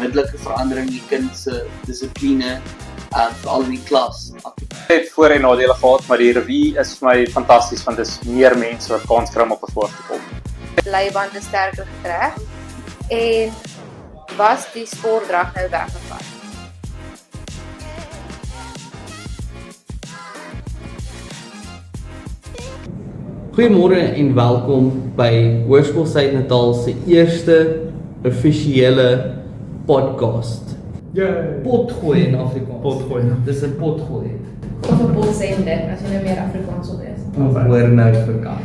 onmiddellike verandering in die kind se dissipline, veral in die klas. Ek het voor- en nadele gehad, maar die revue is vir my fantasties, want dis meer mense wat kans kry om op 'n voorste te kom. Leibande sterker getrek en was die sportdrag nou weggevat. Goeiemôre en welkom by Hoërskool Suid-Natal se eerste offisiële podcast. Potgooi in Afrikaans. Potgooi. Dis 'n potgooi. Of 'n potsender, as jy nou meer Afrikaans wil wees. Hoor nou vir kan.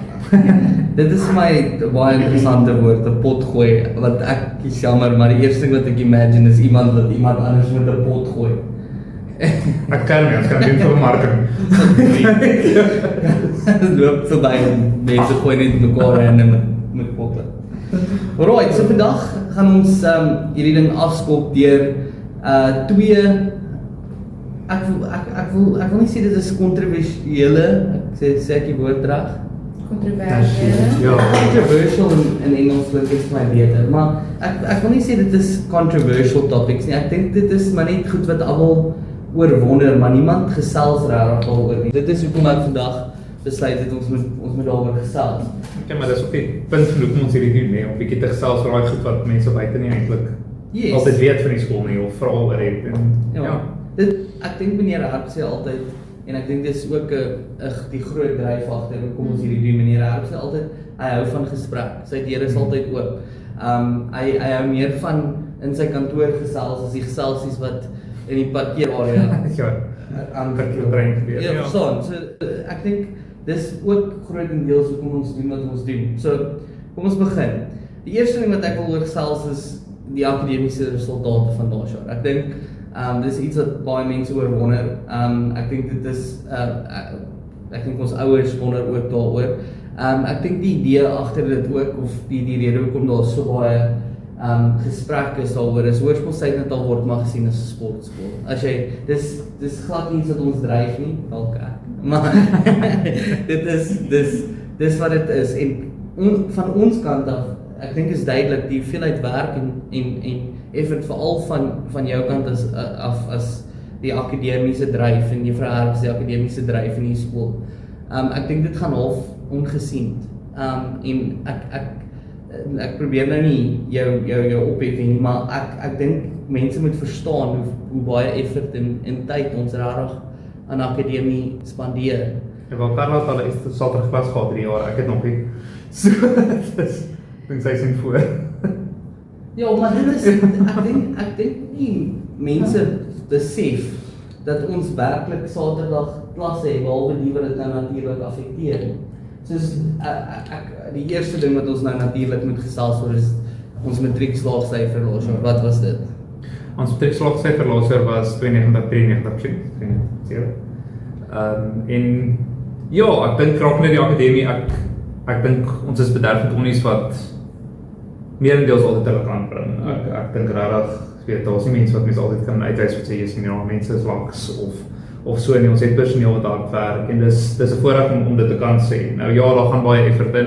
Dit is vir my 'n baie interessante woord, 'n potgooi, wat ek is jammer, maar die eerste ding wat ek imagine is iemand wat iemand anders met 'n pot gooi. Ek kan doen vir marketing. Dit loop verby en mense gooi net mekaar random met potte. Alright, so vandag gaan ons hierdie ding afskop deur twee ek wil nie sê dit is kontroversiële, ek sê ek die woord reg. Kontroversiële. Controversial in Engels klink dit vir my beter, maar ek wil nie sê dit is controversial topics nie. Ek dink dit is maar net goed wat almal oor wonder, maar niemand gesels regtig daaroor nie. Dit is hoekom ek vandag besluit het ons moet daaroor gesels. Okay, maar dis ook die punt van hoekom ons hierdie doen, om 'n bietjie te gesels oor daai goed wat mense buite nie eintlik altyd weet van die skool nie, of veral oor het. Ja. Ek dink meneer Herp sê altyd, en ek dink dis ook die groot dryf agter hoekom ons hierdie doen. Meneer Herp sê altyd, hy hou van gesprek. Sy deur is altyd oop. Hy hou meer van in sy kantoor gesels as die geselsies wat in die parkeerarea aan parkeerterrein gebeur. Ja, verstaan. So ek dink dis ook grotendeels hoekom ons doen wat ons doen. So kom ons begin. Die eerste ding wat ek wil oor gesels is die akademiese resultate van laas jaar. Ek dink dis iets wat baie mense oor wonder. Ek dink dit is ek dink ons ouers wonder ook daaroor. Ek dink die idee agter dit ook, of die rede hoekom daar so baie gesprek is daaroor is Hoërskool Suid-Natal word maar gesien as 'n sportskool. As jy dis glad nie iets wat ons dryf nie, dalk ek. Maar dis wat dit is, en van ons kant af, ek dink is duidelik die hoeveelheid werk en effort veral van jou kant as die akademiese dryf en Juffrou Herp se akademiese dryf in die skool. Ek dink dit gaan half ongesien. En ek probeer nou nie jou ophef nie, maar ek dink mense moet verstaan hoe baie effort en tyd ons regtig aan akademie spandeer. Ja, wel Karla het al 'n Saterdag klas gehad hierdie jaar, ek het nog nie. So dis dink sy sien voor. Ja, maar dit is ek dink nie mense besef dat ons werklik Saterdag klasse het, behalwe die wat dit nou natuurlik affekteer. Soos die eerste ding wat ons nou natuurlik moet gesels oor is ons matriekslaagsyfer laas jaar. Wat was dit? Ons matriekslaagsyfer laas jaar was 92,93%. En ja, ek dink raak net die akademie, ek dink ons is bederf met onnies wat meerendeels altyd hulle kan bring. Ek dink regtig, weet daar's nie mense wat mense altyd kan uitwys wat sê jy sien ja, mense is laks of so nie. Ons het personeel wat hard werk en dis 'n voorreg om dit te kan sê. Nou ja, daar gaan baie effort in.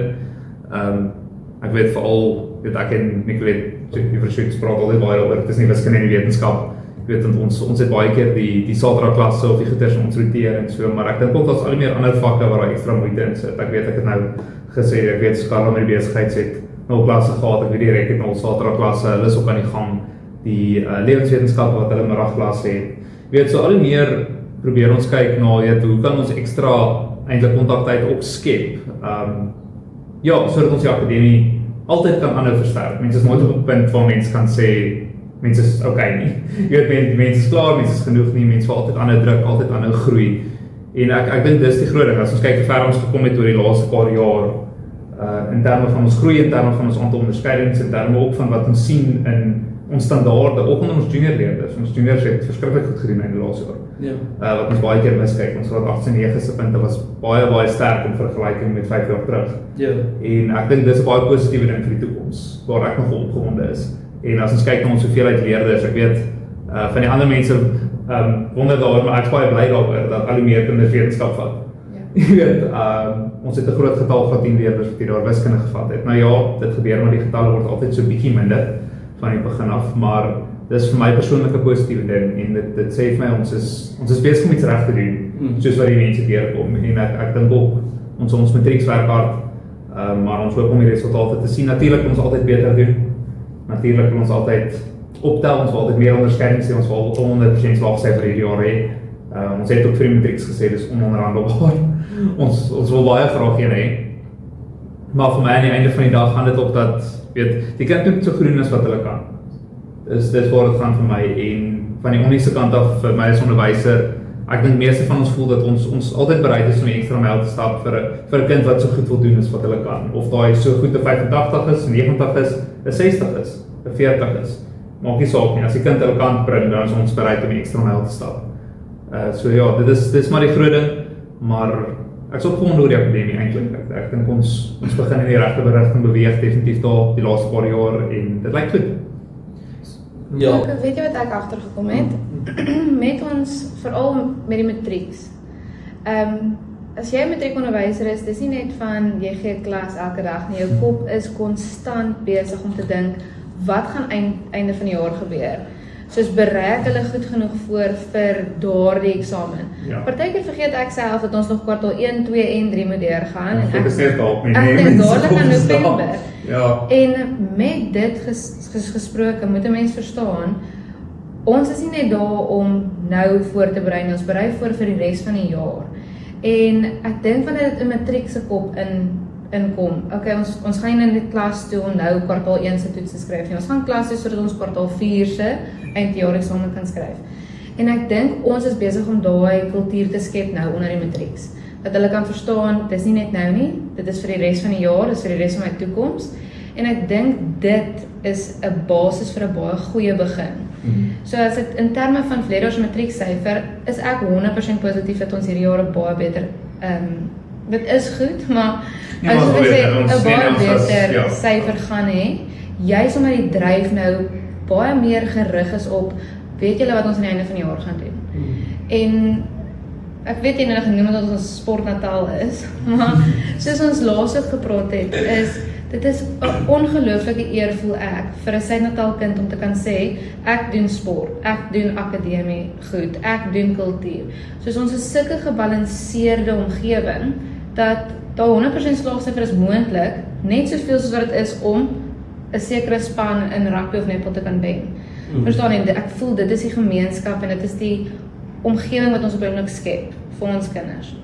Ek weet veral, ek en Nicolette Juffrou praat altyd baie daaroor. Dit is nie wiskunde en wetenskap. Ek weet want ons het baie keer die Saterdag klasse of die goeters ons roteer en so, maar ek dink ook daar's al meer ander vakke waar daar ekstra moeite in sit. Ek weet ek het nou gesê, ek weet Skarla met die besigheids het nou klasse gehad, ek weet die rek het nou Saterdag klasse, hulle is ook aan die gang. Die lewenswetenskappe wat hulle middagklasse het. Jy weet, so al meer probeer ons kyk na, hoe kan ons ekstra eintlik kontaktyd ook skep. Ja, sodat ons die akademie altyd kan aanhou versterk. Mense is nooit op 'n punt waar mense kan sê mense is okay nie. Jy weet, mense is klaar, mense is genoeg nie, mense wil altyd aanhou druk, altyd aanhou groei. En ek dink dis die groot ding. As ons kyk hoe ver ons gekom het oor die laaste paar jaar, in terme van ons groei, in terme van ons aantal onderskeidings, in terme ook van wat ons sien in ons standaarde, ook onder ons juniorleerders. Ons juniors het verskriklik goed gedoen in die laaste jaar. Ja. Wat ons baie keer miskyk. Ons graad 8 en 9 se punte was baie sterk in vergelyking met 5 jaar terug. Ja. En ek dink dis 'n baie positiewe ding vir die toekoms, waar ek nog opgewonde is. En as ons kyk na ons hoeveelheid leerders, ek weet van die ander mense wonder daaroor, maar ek is baie bly daaroor dat al hoe meer kinders wetenskap vat. Jy weet, ons het 'n groot getal van 10 leerders wat hier daar wiskunde gevat het. Nou ja, dit gebeur, maar die getalle word altyd so bietjie minder van die begin af, maar dis vir my persoonlike positiewe ding en dit sê vir my ons is besig om iets reg te doen, soos wat die mense deurkom en ek dink ook ons matrieks werk hard, maar ons hoop om die resultate te sien. Natuurlik wil ons altyd beter doen. Natuurlik wil ons altyd optel, ons wil altyd meer onderskeiding sê, ons wil 100% slaagsyfer hierdie jaar hê. Ons het ook vir die matrieks gesê, dis ononderhandelbaar. Ons wil baie graag een hê. Maar vir my aan die einde van die dag gaan dit op dat, die kind moet so groen as wat hulle kan. Dis waar dit gaan vir my en van die onniese kant af, vir my as onderwyser, ek dink meeste van ons voel dat ons altyd bereid is om die extra myl te stap vir 'n kind wat so goed wil doen as wat hulle kan. Of daai so goed 'n 85 is, 90 is, 'n 60 is, 'n 40 is. Maak nie saak nie, as die kind hulle kant bring, dan is ons bereid om die extra myl te stap. So ja, dit is maar die groot ding, maar ek is opgewonde oor die akademie eintlik. Ek dink ons begin in die regte rigting beweeg, definitief daar die laaste paar jaar en dit lyk goed. Ja. Weet jy wat ek agtergekom het? Met ons, veral met die matrieks. As jy 'n matriekonderwyser is, dis nie net van jy gee klas elke dag nie, jou kop is konstant besig om te dink, wat gaan einde van die jaar gebeur? Soos berei hulle goed genoeg voor vir daardie eksamen. Ja. Partykeer vergeet ek self dat ons nog kwartaal 1, 2 en 3 moet deurgaan. En ek besef dalk nie. dink dadelik aan November. Ja. En met dit gesproke moet 'n mens verstaan, ons is nie net daar om nou voor te berei, ons berei voor vir die res van die jaar. En ek dink wanneer dit in matriek se kop inkom, okay, ons gaan in die klas toe om nou kwartaal 1 se toets te skryf. Ons gaan klas toe sodat ons kwartaal 4 se eindjaar eksamen kan skryf. En ek dink ons is besig om daai kultuur te skep nou onder die matrieks. Dat hulle kan verstaan, dit is nie net nou nie, dit is vir die res van die jaar, dit is vir die res van my toekoms. En ek dink dit is 'n basis vir 'n baie goeie begin. So as dit in terme van verlede jaar se matrieksyfer, is ek 100% positief dat ons hierdie jaar 'n baie beter, dit is goed, maar Ja, as maar ons sê, ons 'n baie sien ons as- beter ja. syfer gaan hê, juis omdat die dryf nou baie meer gerig is op, weet julle wat ons aan die einde van die jaar gaan doen. En ek weet jy nou genoem dat ons sportnataal is, maar soos ons laas ook gepraat het, dit is 'n ongelooflike eer voel ek vir 'n Suid-Natal kind om te kan sê, ek doen sport, ek doen akademie goed, ek doen kultuur. Soos ons is sulke gebalanseerde omgewing, dat daar 100% slaagsyfer is moontlik, net soveel soos wat dit is om 'n sekere span in rugby of netbal te kan wen. Verstaan jy, ek voel dit is die gemeenskap en dit is die omgewing wat ons op 'n oomblik skep vir ons kinders.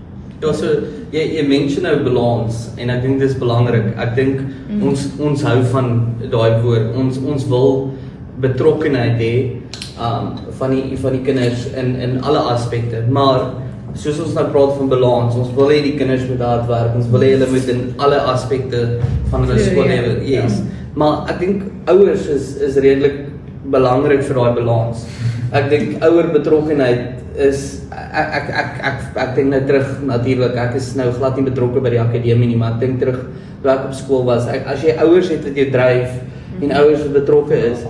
Ja, so jy mention nou balans en ek dink dis belangrik. Ek dink ons hou van daai woord. Ons wil betrokkenheid hê van die kinders in alle aspekte. Maar soos ons nou praat van balans, ons wil hê die kinders moet hard werk. Ons wil hê hulle moet in alle aspekte van hulle skoollewe, yes. Maar ek dink ouers is redelik belangrik vir daai balans. Ek dink ouer betrokkenheid is ek dink nou terug natuurlik, ek is nou glad nie betrokke by die akademie nie, maar ek dink terug toe ek op skool was. As jy ouers het wat jou dryf en ouers wat betrokke is,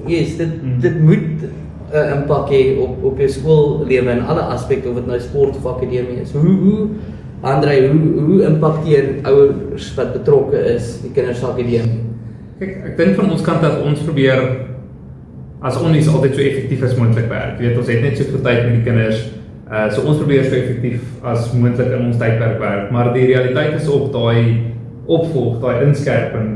yes, dit moet 'n impak hê op jou skoollewe in alle aspekte, of dit nou sport of akademie is. Hoe impakteer ouers wat betrokke is die kinders se akademie? Kyk, ek dink van ons kant af ons probeer as ons altyd so effektief as moontlik werk. Jy weet, ons het net soveel tyd met die kinders, so ons probeer so effektief as moontlik in ons tydperk werk, maar die realiteit is ook daai opvolg, daai inskerping,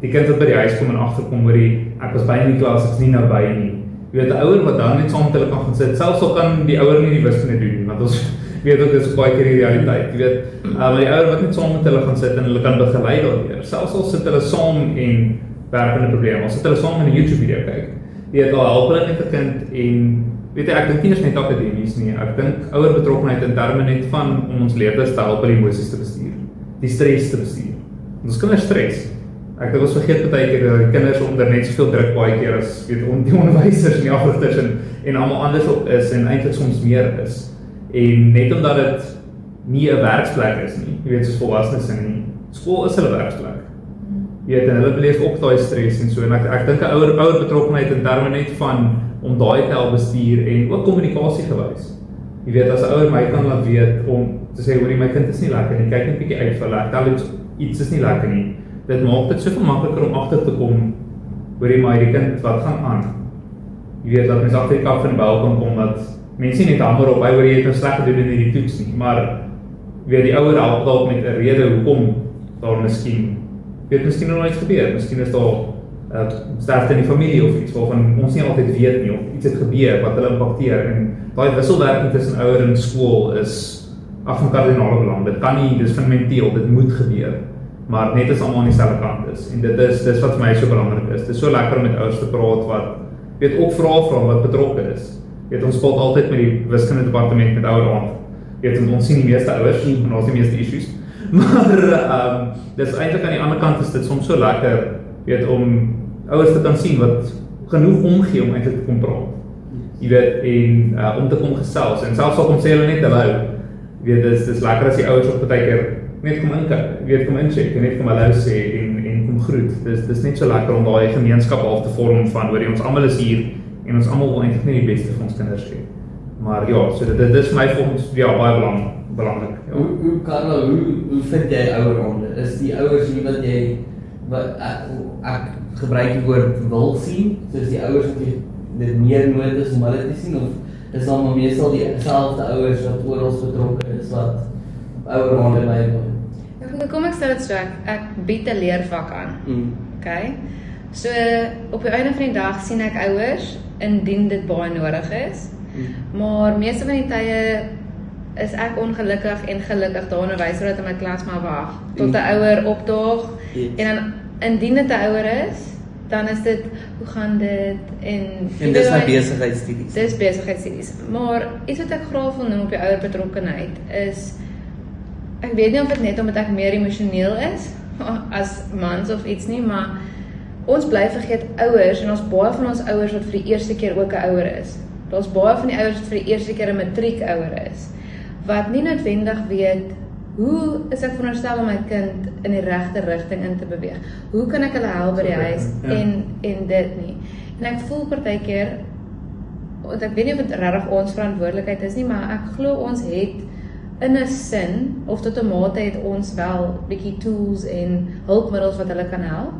die kind wat by die huis kom en agterkom hoor ek was by in die klas, ek is nie nou by nie. Jy weet, 'n ouer wat dan net saam met hulle kan gaan sit, selfs al kan die ouer nie die wiskunde doen nie, want ons weet ook, dit is baie keer die realiteit, jy weet, maar die ouer wat net saam met hulle gaan sit en hulle kan begelei daardeur, selfs al sit hulle saam en werk aan 'n probleem, al sit hulle saam in 'n YouTube video kyk, jy weet, al help hulle met 'n kind en, weet jy, ek dink nie eers net akademies nie, ek dink ouer betrokkenheid in terme net van om ons leerders te help om die emosies te bestuur, die stres te bestuur, ons kinders stres. Ek dink ons vergeet baie keer dat die kinders onder net soveel druk baie keer as weet die onderwysers en die afrigters en almal anders op is en eintlik soms meer is. En net omdat dit nie 'n werksplek is nie, jy weet soos volwassenes en skool is hulle werksplek. Jy weet en hulle beleef ook daai stres en so en ek dink 'n ouer betrokkenheid in terme net van om daai te help bestuur en ook kommunikasie gewys. Jy weet as 'n ouer my kan laat weet om te sê hoorie my kind is nie lekker nie, kyk net bietjie uit vir hulle, tel iets is nie lekker nie. Dit maak dit soveel makliker om agter te kom, hoorie maar hierdie kind wat gaan aan. jy weet dat mense agter die kap van die bal kan kom dat mense nie net hamer op hy oor jy het nou sleg gedoen in die toets nie, maar weet die ouer help dalk met 'n rede hoekom daar miskien nog iets gebeur, miskien is daar sterfte in die familie of iets waarvan ons nie altyd weet nie, of iets het gebeur wat hulle impakteer en daai wisselwerking tussen ouer en skool is van kardinale belang. Dit kan nie, dis fundamenteel, dit moet gebeur, maar net as almal aan dieselfde kant is en dis wat vir my so belangrik is. Dit is so lekker om met ouers te praat wat weet ook vra wat betrokke is. Weet ons spot altyd met die wiskunde departement met ouer aand. Weet ons sien die meeste ouers en ons die meeste issues. Maar dis eintlik aan die ander kant is dit soms so lekker weet om ouers te kan sien wat genoeg omgee om eintlik te kom praat. Jy weet en om te kom gesels en selfs al kom sê hulle net hallo. Weet dis lekker as die ouers op partykeer net kom kom incheck en net kom hallo sê en kom groet. Dis net so lekker om daai gemeenskap af te vorm van hoor jy ons almal is hier en ons almal wil eintlik net die beste vir ons kinders hê. Maar ja, so dit is vir my volgens baie belangrik. Ja. Hoe Karel, hoe vind jy oueronde? Is die ouers nie wat jy ek gebruik die woord wil sien, soos die ouers wat jy dit meer nodig is om hulle te sien of is dan maar meestal dieselfde ouers wat oral betrokke is wat oueronde bywoon? Kom ek stel dit so, ek bied 'n leervak aan. Okay? So op die einde van die dag sien ek ouers indien dit baie nodig is. Maar meeste van die tye is ek ongelukkig en gelukkig daar onderwyser wat in my klas maar wag tot 'n ouer opdaag en dan indien dit 'n ouer is, dan is dit hoe gaan dit en dis my besigheidstudies. Dis besigheidstudies. Maar iets wat ek graag wil noem op die ouer betrokkenheid is ek weet nie of dit net omdat ek meer emosioneel is as mans of iets nie, maar ons bly vergeet ouers en ons baie van ons ouers wat vir die eerste keer ook 'n ouer is. Daar's baie van die ouers wat vir die eerste keer 'n matriek ouer is wat nie noodwendig weet hoe is ek veronderstel om my kind in die regte rigting in te beweeg. Hoe kan ek hulle help by die huis en dit nie. En ek voel partykeer want ek weet nie of dit regtig ons verantwoordelikheid is nie, maar ek glo ons het in 'n sin of tot 'n mate het ons wel bietjie tools en hulpmiddels wat hulle kan help.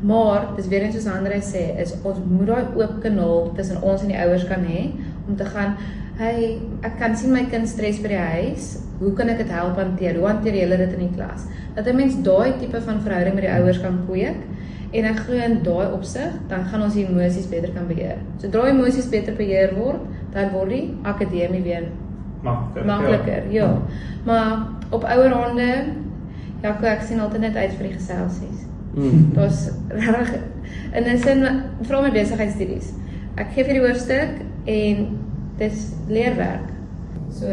Maar dis weer eens soos Andre sê, is ons moet daai oop kanaal tussen ons en die ouers kan hê om te gaan, hey, ek kan sien my kind stres by die huis. Hoe kan ek dit help hanteer? Hoe hanteer julle dit in die klas? Dat 'n mens daai tipe van verhouding met die ouers kan kweek en ek glo in daai opsig, dan gaan ons die emosies beter kan beheer. Sodra emosies beter beheer word, dan word die akademie weer makliker. Ja. Maar op ouerhande, ek sien altyd net uit vir die geselsies. Daar's regtig in 'n sin veral met besigheidstudies. Ek gee vir die hoofstuk en dis leerwerk. So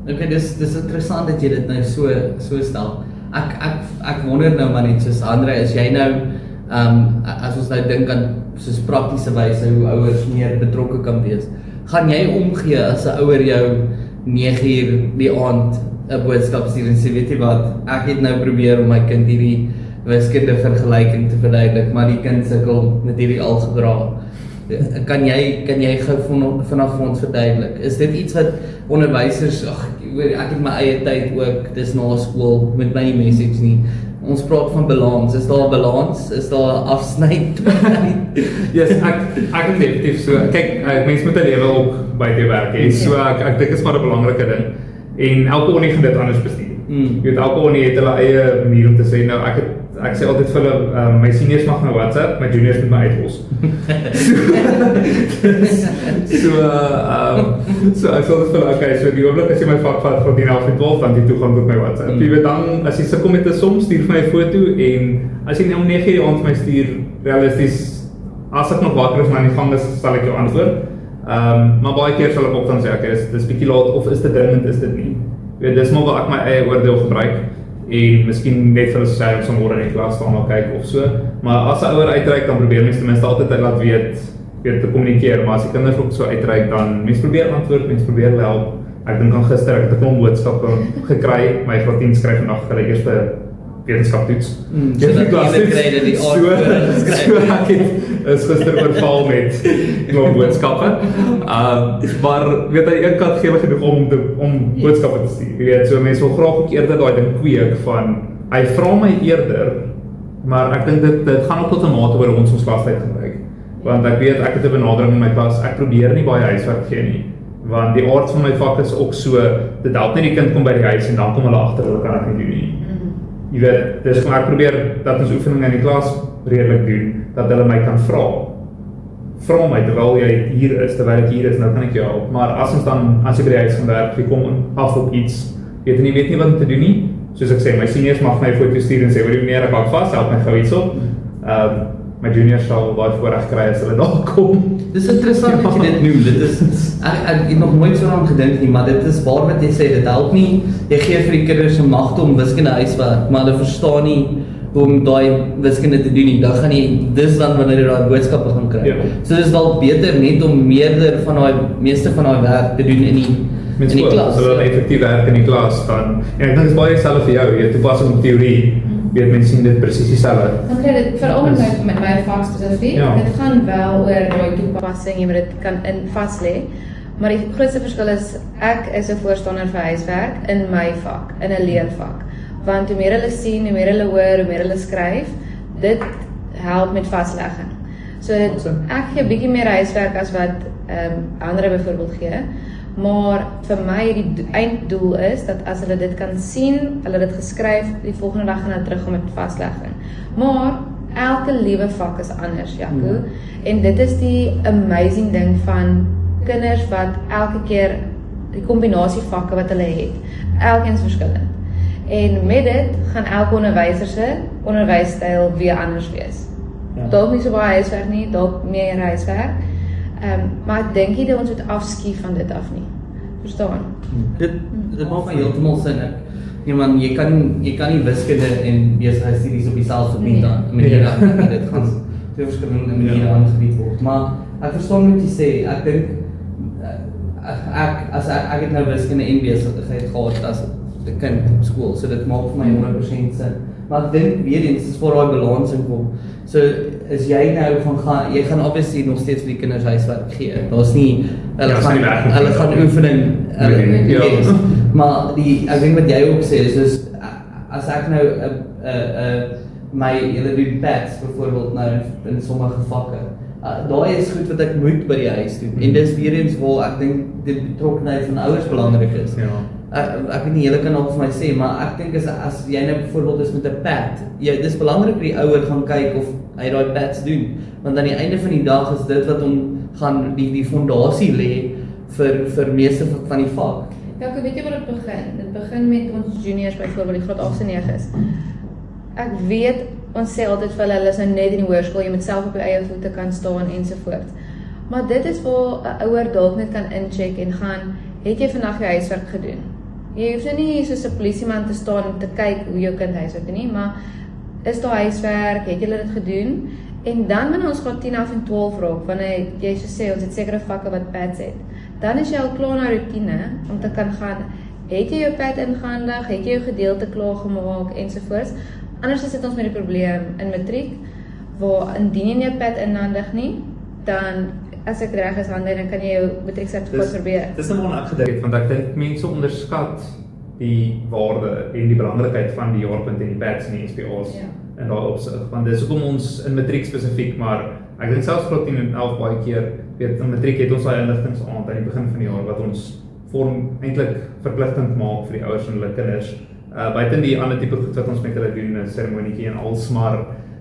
Okay, dis interessant dat jy dit nou so stel. Ek wonder nou maar net soos Andre, is jy nou as ons nou dink aan soos praktiese wyse hoe ouers meer betrokke kan wees, gaan jy omgee as 'n ouer jou 9:00 die aand 'n boodskap stuur en sê weet jy wat, ek het nou probeer om my kind hierdie wiskunde vergelyking te verduidelik, maar die kind sukkel met hierdie algebra. Kan jy gou vanaand vir ons verduidelik? Is dit iets wat onderwysers, ek het my eie tyd ook, dis na skool, met my message nie. Ons praat van balans. Is daar 'n balans? Is daar 'n afsny? Yes, ek is definitief so. Kyk, mense moet 'n lewe ook by die werk hê. So ek dink dit is maar 'n belangrike ding. En elke onie gaan dit anders bestuur. Jy weet, elke onie het hulle eie manier om te sê, nou ek sê altyd vir hulle, my seniors mag my WhatsApp, my juniors moet my uitlos. So ek sê vir hulle, okay, so die oomblik as jy my vak vat van 10:30 dan die toegang tot my WhatsApp. Jy weet dan, as jy sukkel met 'n som, stuur vir my 'n foto en as jy om 9:00 die aand vir my stuur, realisties, as ek nog wakker is maar in die gang is, sal ek jou antwoord. Maar baie keer sal ek ook dan sê, okay, dis bietjie laat of is dit dringend, is dit nie. Jy weet, dis maar waar ek my eie oordeel gebruik. En miskien net vir hulle sê ons môre in die klas staan maar kyk of so. Maar as 'n ouer uitreik dan probeer mens ten minste altyd laat weet te kommunikeer, maar as die kinders ook so uitreik dan mens probeer antwoord, mens probeer help. Ek dink aan gister ek het 'n klomp boodskappe gekry, my graad 10 skryf vandag vir die eerste wetenskaptoets. So dat jy kry dat die aard skryf. Is gister oorval met klomp boodskappe. Maar weet jy, een kant gee my genoeg om boodskappe te stuur. Jy weet, so mense wil graag ook eerder daai ding kweek van, hy vra my eerder, maar ek dink dit gaan ook tot 'n mate oor ons klastyd gebruik. Want ek weet ek het 'n benadering in my klas, ek probeer nie baie huiswerk gee nie. Want die aard van my vak is ook so, dit help nie die kind kom by die huis en dan kom hulle agter hulle kan ek nie doen nie. Jy weet, dis maar ek probeer dat ons oefeninge in die klas redelik doen, dat hulle my kan vra my terwyl jy hier is, terwyl ek hier is, nou kan ek jou help. Maar as jy by die huis gaan werk, jy kom af op iets, jy weet nie wat om te doen nie. Soos ek sê, my seniors mag my foto stuur en sê, hoor meneer, ek hak vas, help my gou iets op. My juniors sal daai voorreg kry as hulle daar kom. Dis interessant dat jy dit noem. Dit is ek het nog nooit so aan gedink nie, maar dit is waar wat jy sê, dit help nie. Jy gee vir die kinders 'n magte om wiskunde huiswerk, maar hulle verstaan nie hoe om daai wiskunde te doen nie. Dan gaan jy dis dan wanneer jy daai boodskappe gaan kry. Ja. So dis dalk beter net om meeste van daai werk te doen in die klas. As hulle effektief werk in die klas dan. En ek dink dit is baie dieselfde vir jou, jy toepassing op teorie. Weet mense sien dit presies dieselfde. Dan kry dit veral met my vak spesifiek. Ja. Dit gaan wel oor daai toepassing, jy moet dit kan in vas lê. Maar die grootste verskil is ek is 'n voorstander vir huiswerk in my vak, in 'n leervak. Want hoe meer hulle sien, hoe meer hulle hoor, hoe meer hulle skryf, dit help met vaslegging. So ek gee 'n bietjie meer huiswerk as wat ander byvoorbeeld gee. Maar vir my die einddoel is dat as hulle dit kan sien, hulle dit geskryf, die volgende dag gaan hulle terugkom met vaslegging. Maar elke liewe vak is anders, Jaco. En dit is die amazing ding van kinders wat elke keer die kombinasie vakke wat hulle het, elkeen is verskillend. En met dit gaan elke onderwyser se onderwysstyl weer anders wees. Dalk nie so baie huiswerk nie, dalk meer huiswerk. Maar ek dink nie dat ons moet afskiet van dit af nie. Verstaan? Dit maak my heeltemal sin. Jy kan nie wiskunde en besigheidstudies op dieselfde manier aan dit gaan twee verskillende maniere aangebied word. Maar ek verstaan wat jy sê. Ek dink ek het nou wiskunde en besigheid gehad as 'n kind op skool, so dit maak vir my 100% sin. Maar ek dink weer eens is vir daai balans in kom. So is jy nou jy gaan obviously nog steeds vir die kinders huiswerk gee. Daar's nie hulle gaan oefening maar ek dink wat jy ook sê is as ek nou julle doen pets byvoorbeeld nou in sommige vakke. Daai is goed wat ek moet by die huis doen. En dis weer eens waar ek dink die betrokkenheid van ouers belangrik is. Ek weet nie julle kan ook vir my sê, maar ek dink as jy nou byvoorbeeld is met 'n pet, dis belangrik dat die ouer gaan kyk of hy daai pets doen, want aan die einde van die dag is dit wat hom gaan die fondasie lê vir meeste van die vak. Ja, ek weet jy waar dit begin. Dit begin met ons juniors byvoorbeeld, die graad 8 en 9 is. Ek weet ons sê altyd vir hulle is nou net in die hoërskool, jy moet self op jou eie voete kan staan ensovoorts. Maar dit is waar 'n ouer dalk net kan incheck en gaan, het jy vandag jou huiswerk gedoen? Jy hoef nou nie soos 'n polisieman te staan om te kyk hoe jou kind huiswerk doen nie, maar is daar huiswerk, het julle dit gedoen? En dan wanneer ons graad 10 af en 12 raak, wanneer jy so sê, ons het sekere vakke wat pads het, dan is jy al klaar na routine om te kan gaan, het jy jou pad ingehandig, het jy jou gedeelte klaar gemaak ensovoorts. Anders sit ons met die probleem in matriek, waar indien jy nie jou pad inhandig nie, dan as ek reg is hande, dan kan jy jou matrieksertifikaat probeer. Dis nou maar ek gedink het, want ek dink mense onderskat die waarde en die belangrikheid van die jaarpunt en die pads en die SPA's in daai opsig. Want dis hoekom ons in matriek spesifiek, maar ek dink selfs graad 10 en 11 baie keer, weet in matriek het ons daai inligtingsaand aan die begin van die jaar wat ons eintlik verpligtend maak vir die ouers en hulle kinders. Buiten die ander tipe goed wat ons met hulle doen, 'n seremonietjie en alles, maar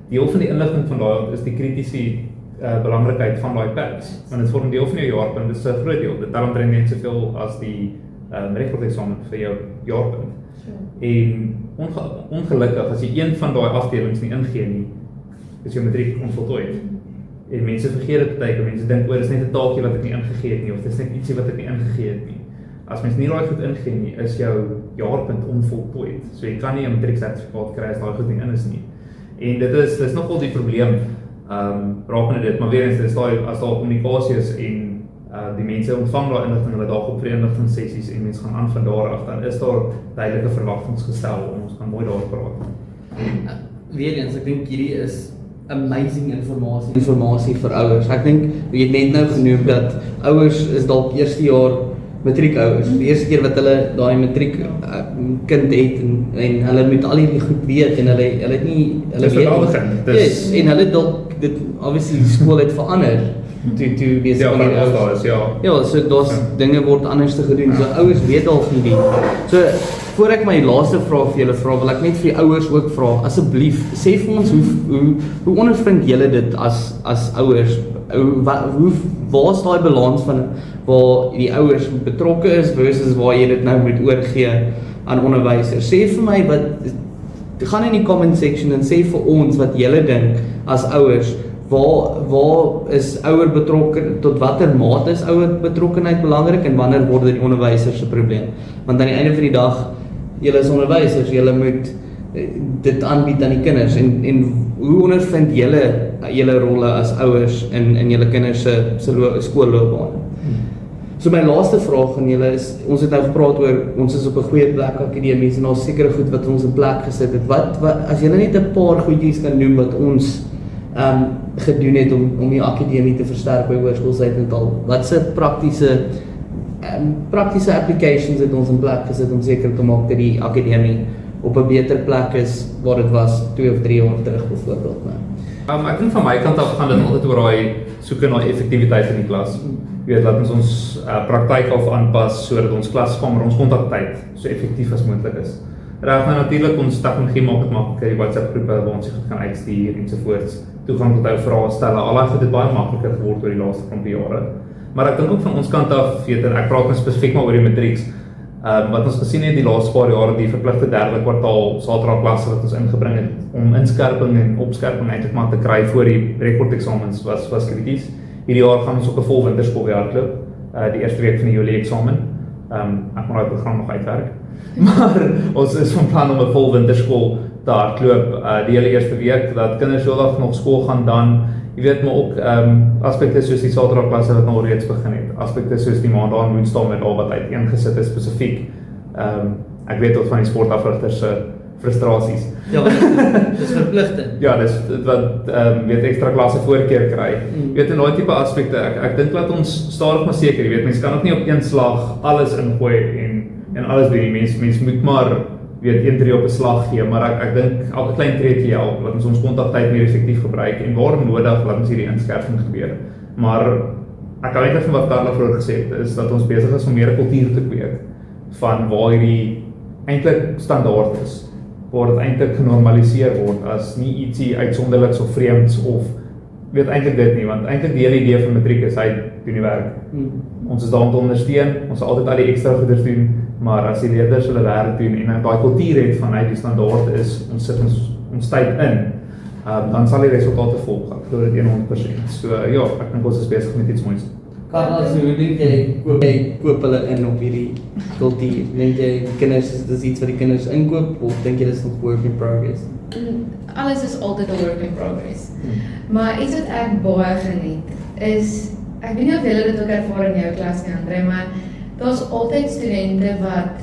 deel van die inligting van daai is die kritiese belangrikheid van daai pads, want dit vorm deel van jou jaarpunt, dit is 'n groot deel, dit tel omtrent net soveel as die matriekeksamen vir jou jaarpunt. En ongelukkig, as jy een van daai afdelings nie ingee nie, is jou matriek onvoltooid. En mense vergeet dit baie keer, mense dink, dis net 'n taakie wat ek nie ingegee het nie, of dis net ietsie wat ek nie ingegee het nie. As mens nie daai goed ingee nie, is jou jaarpunt onvoltooid. So jy kan nie 'n matrieksertifikaat kry as daai goed nie in is nie. En dis nogal die probleem rakende dit, maar weer eens, as daar kommunikasie is en die mense ontvang daai inligting, hulle daag op vir inligtingssessies en mense gaan aan van daar af, dan is daar duidelike verwagtinge gestel en ons kan mooi daar praat. Weer eens, ek dink hierdie is amazing informasie vir ouers. Ek dink, jy het net nou genoem dat ouers is dalk eerste jaar matriekouers, die eerste keer wat hulle daai matriek kind het en hulle moet al hierdie goed weet en hulle het nie, hulle weet en hulle en hulle dalk dit obviously die skool het verander toe wees Ja, van van die ons ouers. daar is, ja. Ja, so daar's dinge word anders te gedoen. So ouers weet dalk nie die. So voor ek my laaste vraag vir julle vra, wil ek net vir die ouers ook vra, asseblief, sê vir ons hoe ondervind julle dit as ouers? Waar's daai balans van waar die ouers betrokke is versus waar jy dit nou moet oorgee aan onderwysers? Sê vir my gaan in die comment section en sê vir ons wat julle dink as ouers. Waar is ouer betrokken, tot watter mate is ouer betrokkenheid belangrik en wanneer word dit die onderwysers se probleem? Want aan die einde van die dag, julle is onderwysers, julle moet dit aanbied aan die kinders en hoe ondervind julle rolle as ouers in julle kinders se skoolloopbaan? So my laaste vraag aan julle is, ons het nou gepraat oor, ons is op 'n goeie plek akademies en daar's sekere goed wat ons in plek gesit het. Wat as julle net 'n paar goedjies kan noem wat ons gedoen het om die akademie te versterk by Hoërskool Suid-Natal. Wat se praktiese applications het ons in plek gesit om seker te maak dat die akademie op 'n beter plek is waar dit was 2 of 3 jaar terug byvoorbeeld. Ek dink van my kant af gaan dit altyd oor daai soeke na effektiwiteit in die klas. Jy weet, laat ons praktyk af aanpas sodat ons klaskamer, ons kontaktyd so effektief as moontlik is. Reg nou natuurlik ons tegnologie maak dit makliker, die WhatsApp groepe waar ons dit kan uitstuur ensovoorts. Toegang tot ou vrae stelle, al daai goed het baie makliker geword oor die laaste klomp jare. Maar ek dink ook van ons kant af, weet ek praat nou spesifiek maar oor die matrieks. Wat ons gesien het die laaste paar jare, die verpligte derde kwartaal Saterdag-klasse wat ons ingebring het om inskerping en opskerping eintlik maar te kry voor die rekordeksamens was krities. Hierdie jaar gaan ons op 'n vol winterskool hardloop, die eerste week van die Julie eksamen. Ek moet daai program nog uitwerk. Maar ons is van plan om 'n vol winterskool te hardloop die hele eerste week, dat kinders heeldag nog skool gaan dan. Jy weet maar ook aspekte soos die Saterdagklasse wat nou reeds begin het. Aspekte soos die maandag en woensdae met al wat uiteengesit is spesifiek. Ek weet tot van die sportafrigters se frustrasies. Ja, dis verpligtend. Ja, dis wat weet ekstra klasse voorkeur kry. Jy weet in daai tipe aspekte ek dink dat ons stadig maar seker, jy weet mense kan ook nie op een slag alles ingooi en alles doen. Mense moet maar weet 1 tree op 'n slag gee, maar ek dink elke klein treetjie help, laat ons kontaktyd meer effektief gebruik en waar nodig laat ons hierdie inskerping gebeur. Maar ek kan eintlik van wat Carla vroeër gesê het, is dat ons besig is om meer 'n kultuur te kweek van waar hierdie eintlik standaard is, waar dit eintlik genormaliseer word as nie ietsie uitsonderliks of vreemds of weet eintlik dit nie, want eintlik die hele idee van matriek is hy doen die werk. Ons is daar om te ondersteun, ons sal altyd al die ekstra goeders doen, maar as die leerders hulle werk doen en daai kultuur het van hy die standaard is, ons sit ons tyd in, dan sal die resultate volg. Ek glo dit 100%. So ja, ek dink ons is besig met iets moois. Carla, so hoe dink jy koop hulle in op hierdie kultuur? Dink jy die kinders, dis iets wat die kinders inkoop of dink jy dis nog work in progress? Alles is altyd 'n work in progress. Maar iets wat ek baie geniet is, ek weet nie of julle dit ook ervaar in jou klas nie, Andre, maar daar's altyd studente wat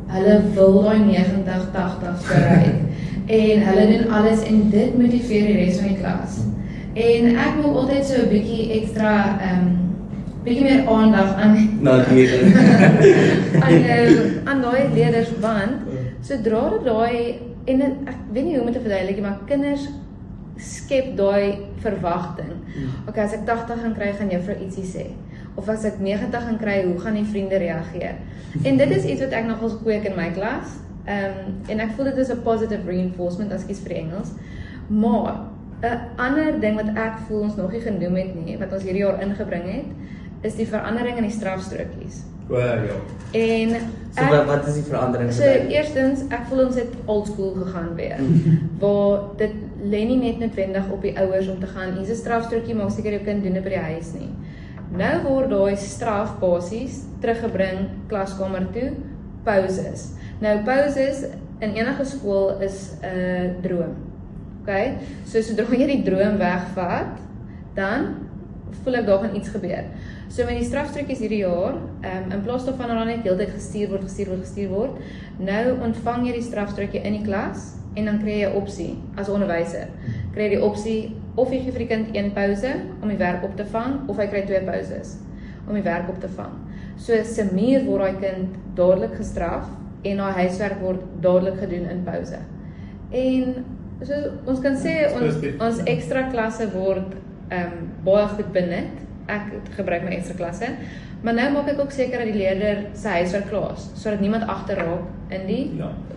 hulle wil daai 90-80 bereik en hulle doen alles en dit motiveer die res van die klas. En ek maak altyd so 'n bietjie ekstra bietjie meer aandag aan aan daai leerders want sodra dit daai en ek weet nie hoe om te verduidelik nie, maar kinders skep daai verwagting. Okay, as ek 80 gaan kry, gaan juffrou ietsie sê. Of as ek 90 gaan kry, hoe gaan die vriende reageer? En dit is iets wat ek nogals kweek in my klas. En ek voel dit is 'n positive reinforcement as ek kies vir die Engels. Maar 'n ander ding wat ek voel ons nog nie genoem het nie, wat ons hierdie jaar ingebring het, is die verandering in die strafstrokies. Ja. En So wat is die verandering? So eerstens, ek voel ons het old school gegaan weer. Waar dit lê nie net noodwendig op die ouers om te gaan, hier's 'n strafstrokie, maak seker jou kind doen dit by die huis nie. Nou word daai straf basies teruggebring klaskamer toe, pauses. Nou pauses in enige skool is 'n droom. Okay? So sodra jy die droom wegvat, dan voel ek daar gaan iets gebeur. So met die strafstrokies hierdie jaar, in plaas daarvan dat net heeltyd gestuur word, nou ontvang jy die strafstrokie in die klas en dan kry jy 'n opsie as onderwyser. Kry jy die opsie of jy gee vir die kind 1 pouse om die werk op te vang of hy kry 2 pauses om die werk op te vang. So semier word daai kind dadelik gestraf en daai huiswerk word dadelik gedoen in pouse. En So ons kan sê ons ekstra klasse word baie goed benut. Ek gebruik my ekstra klasse, maar nou maak ek ook seker dat die leerder sy huiswerk klaar is, sodat niemand agterraak in die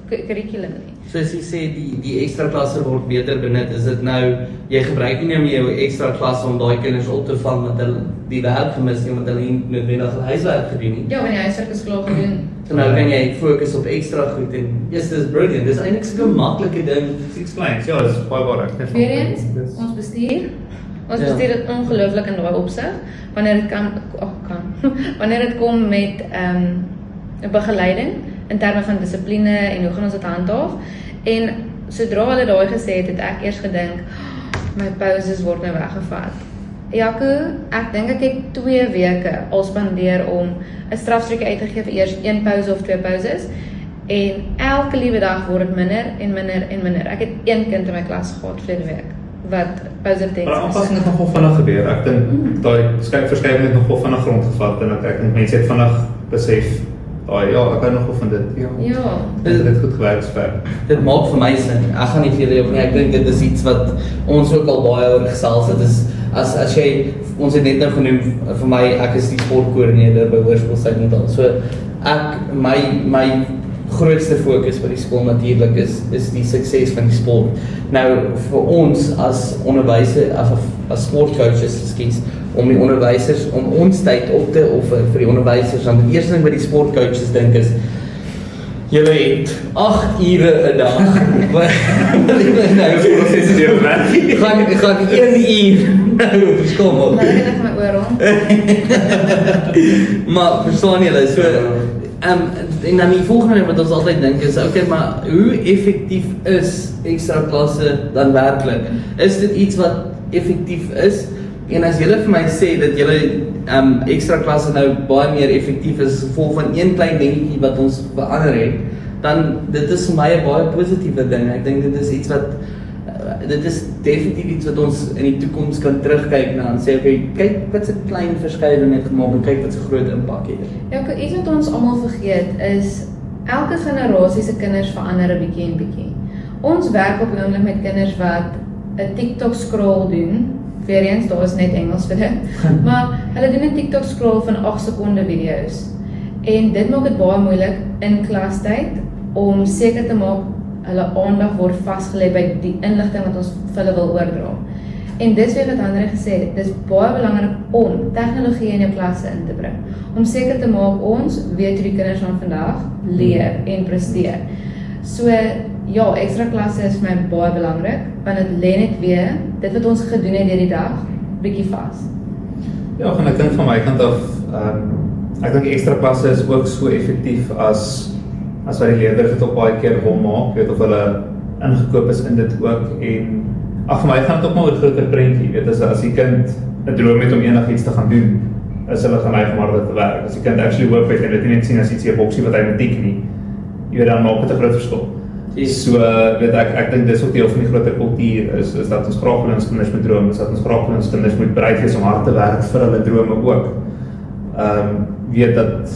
curriculum nie. So as jy sê die ekstra klasse word beter benut, is dit nou, jy gebruik nie om jou ekstra klasse om daai kinders op te vang wat hulle die werk gemis nie, omdat hulle nie noodwendig hulle huiswerk gedoen nie. Ja, wanneer die huiswerk is klaar gedoen. So nou kan jy fokus op ekstra goed en yes, dis brilliant. Dis eintlik so 'n maklike ding. Explains, ja, dis baie waar ek. Weer eens, ons bestuur dit ongelooflik in daai opsig, wanneer dit wanneer dit kom met 'n begeleiding in terme van dissipline en hoe gaan ons dit handhaaf. En sodra hulle daai gesê het ek eers gedink, my pauses word nou weggevat. Jaco, ek dink ek het 2 weke al spandeer om 'n strafstreekie uit te gee vir eers 1 pouse of 2 pauses. En elke liewe dag word dit minder en minder en minder. Ek het 1 kind in my klas gehad verlede week wat pauze teks. Maar aanpassing het nogal vinnig gebeur. Ek dink daai verskuiving het nogal vinnig grond gevat en ek dink mense het vinnig besef, ek hou nogal van dit. Ja. Dit het goed gewerk sover. Dit maak vir my sin. Ek gaan nie vir julle op nie. Ek dink dit is iets wat ons ook al baie oor gesels het. Dit is as jy, ons het net nou genoem, vir my, ek is die sportkoördineerder by Hoërskool Suid-Natal. So my grootste fokus by die skool natuurlik is die sukses van die sport. Nou vir ons as onderwysers, as sportcoaches, om die onderwysers, om ons tyd op te offer vir die onderwysers, want die eerste ding wat die sportcoaches dink is, julle het 8 ure 'n dag. Gaan 1 uur nou verskom. Nou ek het my oor rond. Maar verstaan julle, so en dan die volgende ding wat ons altyd dink is, okay, maar hoe effektief is ekstra klasse dan werklik? Is dit iets wat effektief is? En as julle vir my sê dat julle ekstra klasse nou baie meer effektief is as gevolg van een klein dingetjie wat ons verander het, dan dit is vir my 'n baie positiewe ding. Ek dink dit is iets wat dit is definitief iets wat ons in die toekoms kan terugkyk na en sê, okay, kyk wat 'n klein verskywing het gemaak en kyk wat 'n groot impak het. Ja, iets wat ons almal vergeet is elke generasie se kinders verander 'n bietjie en bietjie. Ons werk op die oomblik met kinders wat 'n TikTok scroll doen. Weer eens, daar is net Engels vir dit. Maar hulle doen 'n TikTok scroll van 8 sekonde video's. En dit maak dit baie moeilik in klastyd om seker te maak hulle aandag word vasgelê by die inligting wat ons vir hulle wil oordra. En dis weer wat Andre gesê het, dis baie belangrik om tegnologie in jou klasse in te bring. Om seker te maak ons weet hoe die kinders van vandag leer en presteer. So ja, ekstra klasse is vir my baie belangrik, want dit lê net weer dit wat ons gedoen het deur die dag bietjie vas. Ja, en ek dink van my kant af, ek dink ekstra klasse is ook so effektief as wat die leerders dit op baie keer wil maak, weet of hulle ingekoop is in dit ook en vir my gaan dit ook maar oor 'n groter prentjie, weet as die kind 'n droom het om enigiets te gaan doen, is hulle geneig om dit te werk. As die kind actually hoop het en dit nie net sien as ietsie 'n boksie wat hy moet tik nie, jy weet dan maak dit 'n groot verskil. So weet ek dink dis ook deel van die groter kultuur is dat ons graag wil ons kinders met drome, is dat ons graag wil ons kinders moet bereid wees om hard te werk vir hulle drome ook. Weet dat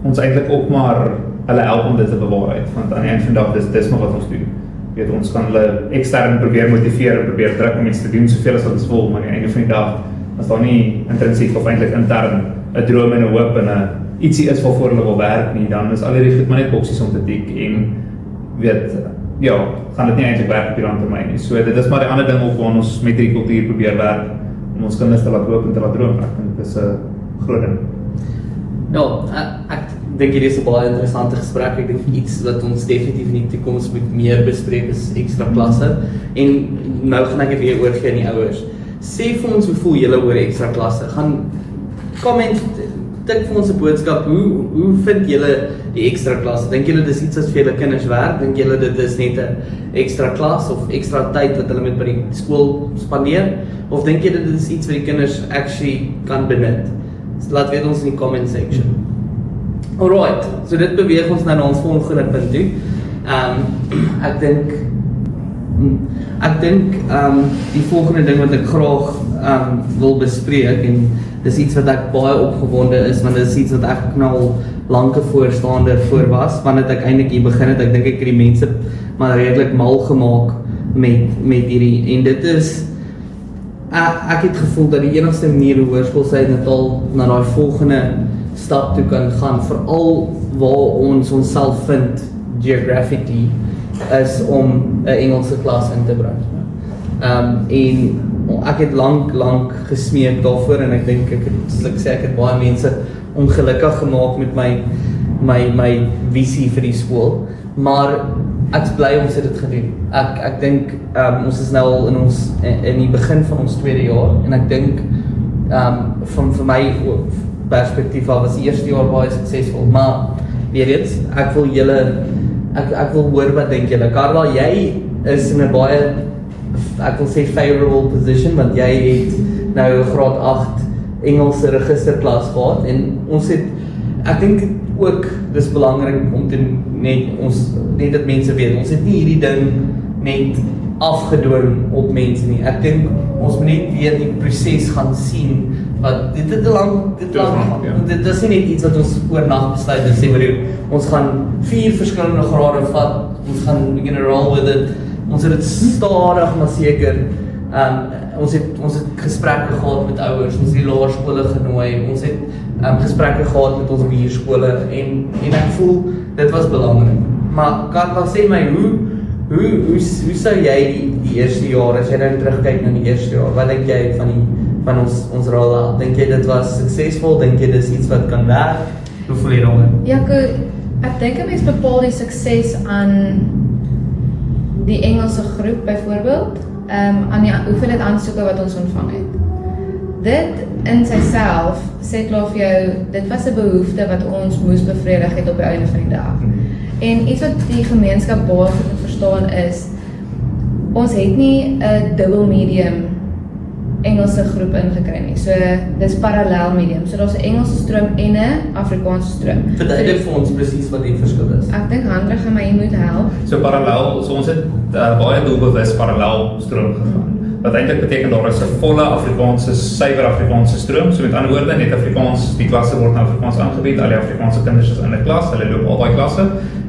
ons eintlik ook maar hulle help om dit te bewaarheid, want aan die einde van die dag dis maar wat ons doen. Weet ons kan hulle ekstern probeer motiveer en probeer druk om iets te doen soveel as wat ons wil, maar aan die einde van die dag as daar nie intrinsiek of eintlik intern 'n droom en 'n hoop en 'n ietsie is waarvoor hulle wil werk nie, dan is al hierdie goed maar net boksies om te tik en weet, ja, gaan dit nie eintlik werk op die lang termyn nie. So dit is maar die ander ding op waar ons met die kultuur probeer werk, om ons kinders te laat hoop en te laat droom. Ek dink dit is 'n groot ding. Ja, ek dink hierdie is 'n baie interessante gesprek. Ek dink iets wat ons definitief in die toekoms moet meer bespreek is ekstra klasse. En nou gaan ek dit weer oorgee aan die ouers. Sê vir ons hoe voel julle oor ekstra klasse? Gaan comment, tik vir ons 'n boodskap. Hoe vind julle die ekstra klas? Dink julle dis iets wat vir julle kinders werk? Dink julle dit is net 'n ekstra klas of ekstra tyd wat hulle met by die skool spandeer? Of dink julle dit is iets wat die kinders actually kan benut? So laat weet ons in die comment section. Alright, so dit beweeg ons nou na ons volgende punt toe. Ek dink die volgende ding wat ek graag wil bespreek, en dis iets wat ek baie opgewonde is, want dis iets wat ek nou al lank voorstander voor was, wanneer ek eintlik hier begin het. Ek dink ek het die mense maar redelik mal gemaak met hierdie, en dit is ek het gevoel dat die enigste manier hoe Hoërskool na daai volgende stap toe kan gaan, veral waar ons onsself vind geographically, is om 'n Engelse klas in te bring. En ek het lank gesmeek daarvoor, en ek dink ek het baie mense ongelukkig gemaak met my visie vir die skool, maar ek's bly ons het dit gedoen. Ek dink ons is nou al in die begin van ons tweede jaar, en ek dink vir my perspektief af was die eerste jaar baie suksesvol, maar weet jy, ek wil hoor wat dink julle. Carla, jy is in 'n baie, ek wil sê favorable position, want jy het nou 'n graad 8 Engelse registerklas gehad, en ons het, ek dink ook, dis belangrik om te net dat mense weet, ons het nie hierdie ding net afgedwing op mense nie. Ek dink ons moet net weer die proses gaan sien, wat dit is nie net iets wat ons oornag besluit en sê, maar ons gaan 4 verskillende grade vat, ons gaan begin roll with it, ons het dit stadig maar seker, ons het gesprekke gehad met ouers, ons het die laerskole genooi, ons het gesprekke gehad met ons buurskole, en ek voel, dit was belangrik. Maar Carla, sê my, hoe sou jy die eerste jaar, as jy nou terugkyk na die eerste jaar, wat dink jy van ons rollout? Dink jy dit was suksesvol? Dink jy dis iets wat kan werk? Hoe voel jy daaroor? Ja, ek dink 'n mens bepaal die sukses aan die Engelse groep byvoorbeeld, aan die hoeveelheid aansoeke wat ons ontvang het. Dit in syself sê klaar vir jou, dit was 'n behoefte wat ons moes bevredig het op die einde van die dag. En iets wat die gemeenskap baie goed moet verstaan is, ons het nie 'n dubbel medium Engelse groep ingekry nie. So dis parallel medium. So daar's 'n Engelse stroom en 'n Afrikaanse stroom. Verduidelik vir ons presies wat die verskil is. Ek dink Hendrik gaan my moet help. So parallel, so ons het baie doelbewus parallel stroom gegaan. Wat eintlik beteken daar is 'n volle Afrikaanse, suiwer Afrikaanse stroom. So met ander woorde, net Afrikaans, die klasse word in Afrikaans aangebied, al die Afrikaanse kinders is in 'n klas, hulle loop al daai klasse,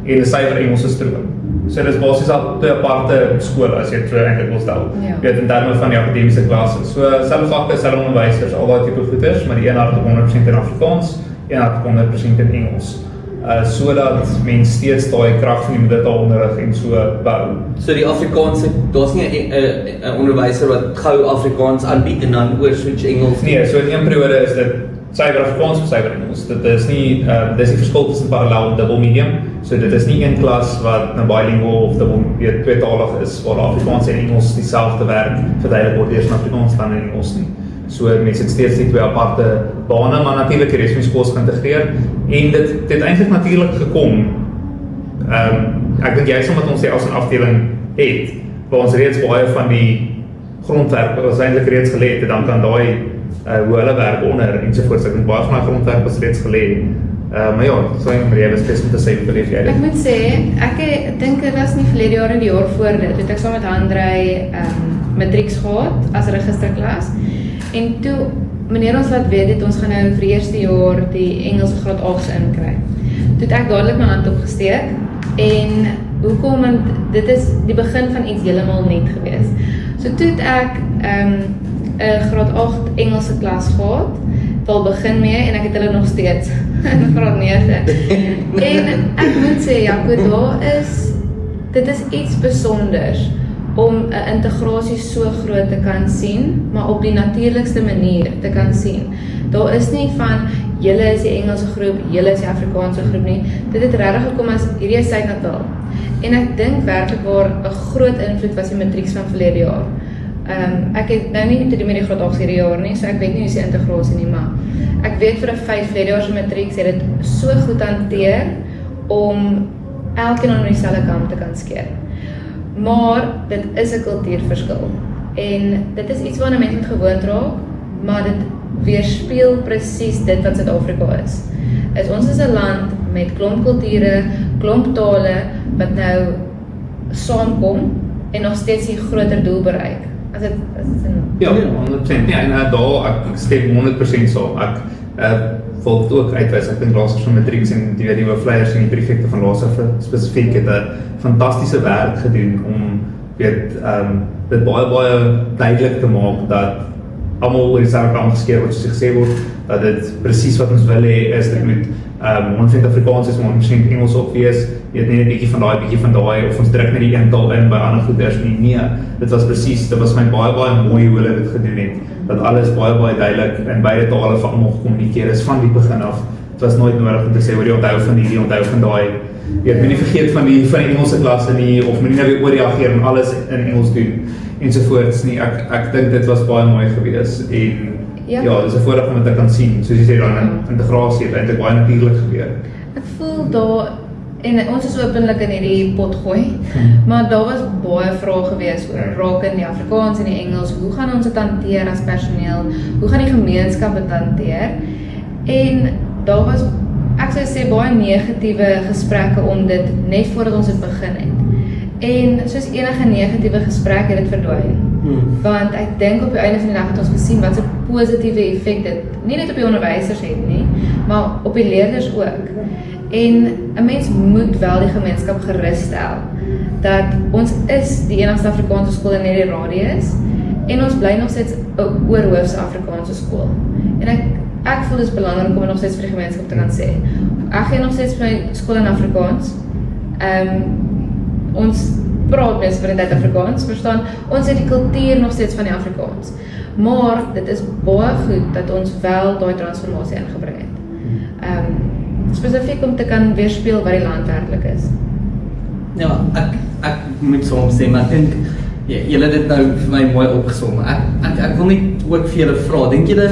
en 'n suiwer Engelse stroom. So dis basies al 2 aparte skole, as jy dit eintlik wil stel. Ja. Weet in terme van die akademiese klasse. So selfe vakke, selfe onderwysers, al daai tipe goeders, maar die een hart 100% in Afrikaans, een hart 100% in Engels. Sodat mens steeds daai krag van die moditaal-onderrig en so bou. So die Afrikaanse, daar's nie 'n onderwyser wat gou Afrikaans aanbied en dan oor switch Engels. Nee, so in een periode is dit suiwer Afrikaans of suiwer Engels. Dit is nie, dis die verskil tussen parallel en dubbel medium. So dit is nie een klas wat nou bilingual of tweetalig is, waar Afrikaans en Engels dieselfde werk verduidelik word eers in Afrikaans dan in Engels nie. So mense het steeds die 2 aparte bane, maar natuurlik die res van die skool is geïntegreer, en dit het eintlik natuurlik gekom. Ek dink juist omdat ons die as 'n afdeling het, waar ons reeds baie van die grondwerk was eintlik reeds gelê het, dan kan daai hoe hulle werk onder ensovoorts. Ek dink baie van daai grondwerk was reeds gelê. Maar ja, sorry maar jy was besig om te sê, beleef jy dit? Ek moet sê, ek dink dit was nie verlede jaar en die jaar voor dit, het ek saam met Andrei matrieks gehad as registerklas, en toe meneer ons laat weet het, ons gaan nou vir die eerste jaar die Engelse graad 8 inkry. Toe het ek dadelik my hand opgesteek, en hoekom, want dit is die begin van iets heeltemal net gewees. So toe het ek 'n graad 8 Engelse klas gehad, wil begin mee, en ek het hulle nog steeds in graad 9. En ek moet sê, Jaco, dit is iets besonders om 'n integrasie so groot te kan sien, maar op die natuurlikste manier te kan sien. Daar is nie van, julle is die Engelse groep, julle is die Afrikaanse groep nie. Dit het regtig gekom as, hierdie is Suid-Natal. En ek dink werklik waar 'n groot invloed was die matrieks van verlede jaar. Ek het nou nie te doen met die graad 8 hierdie jaar nie, so ek weet nie hoe is die integrasie nie, maar ek weet vir 'n 5 verlede jaar se matrieks het dit so goed hanteer om elkeen aan dieselfde kant te kan skeer. Maar dit is 'n kultuurverskil, en dit is iets waarna mense moet gewoond raak, maar dit weerspieël presies dit wat Suid-Afrika is. Ons is 'n land met klomp kulture, klomp tale wat nou saamkom en nog steeds die groter doel bereik. As dit Ja, 100%. Ja, en daar ek stem 100% saam. Ek wil dit ook uitwys. Ek dink laasers van matrieks en die hoofleiers en die prefekte van laasers spesifiek het 'n fantastiese werk gedoen om dit baie duidelik te maak dat almal oor dieselfde kam geskeer word, soos gesê word, dat dit presies wat ons wil hê is, dit moet ons net Afrikaans is, maar ons moet Engels ook wees, jy het net 'n bietjie van daai, of ons druk net die een taal in by ander goeders nie. Nee, dit was my baie mooi hoe hulle dit gedoen het, dat alles baie duidelik in beide tale van almal gekommunikeer is van die begin af. Dit was nooit nodig om te sê, hoor jy onthou van hierdie, onthou van daai. Jy moet nie vergeet van die Engelse klasse nie, of moet nie nou weer oorreageer en alles in Engels doen, ensovoorts nie. Ek dink dit was baie mooi gewees, en ja, dit is 'n voorreg om dit te kan sien, soos jy sê, dan integrasie het eintlik baie natuurlik gebeur. Ek voel daar, en ons is openlik in hierdie pot gooi, maar daar was baie vrae gewees oor rakende die Afrikaans en die Engels, hoe gaan ons dit hanteer as personeel, hoe gaan die gemeenskap dit hanteer, en daar was, ek sou sê, baie negatiewe gesprekke om dit, net voordat ons dit begin het. En soos enige negatiewe gesprek het dit verdwyn. Want ek dink op die einde van die dag het ons gesien wat 'n positiewe effek dit, nie net op die onderwysers het nie, maar op die leerders ook. En 'n mens moet wel die gemeenskap gerus stel, dat ons is die enigste Afrikaanse skool in hierdie radius, en ons bly nog steeds 'n oorhoofse Afrikaanse skool. En ek voel dit is belangrik om nog steeds vir die gemeenskap te kan sê, ek gee nog steeds my skool in Afrikaans, ons praat mens vir die tyd Afrikaans, verstaan, ons het die kultuur nog steeds van die Afrikaans, maar dit is baie goed dat ons wel daai transformasie ingebring het, spesifiek om te kan weerspieël wat die land werklik is. Ja, ek moet soms sê, maar ek dink, julle het dit nou vir my mooi opgesom, ek wil net ook vir julle vra, dink julle,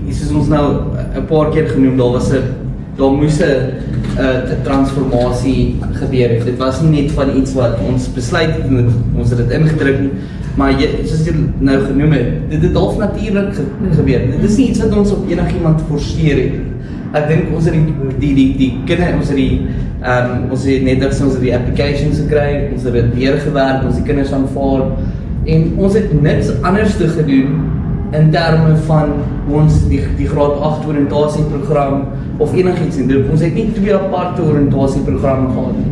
soos ons nou 'n paar keer genoem, daar moes 'n transformasie gebeur het. Dit was nie net van iets wat ons besluit het en ons het dit ingedruk nie, maar soos jy nou genoem het, dit het half natuurlik gebeur. Dit is nie iets wat ons op enigiemand forceer het. Ek dink ons het die kinders, ons het net ons het die applications gekry, ons het dit deurgewerk, ons het die kinders aanvaar, en ons het niks anders te gedoen in terme van ons die graad 8 oriëntasieprogram of enigiets doen. Ons het nie 2 aparte oriëntasieprogramme gehad nie.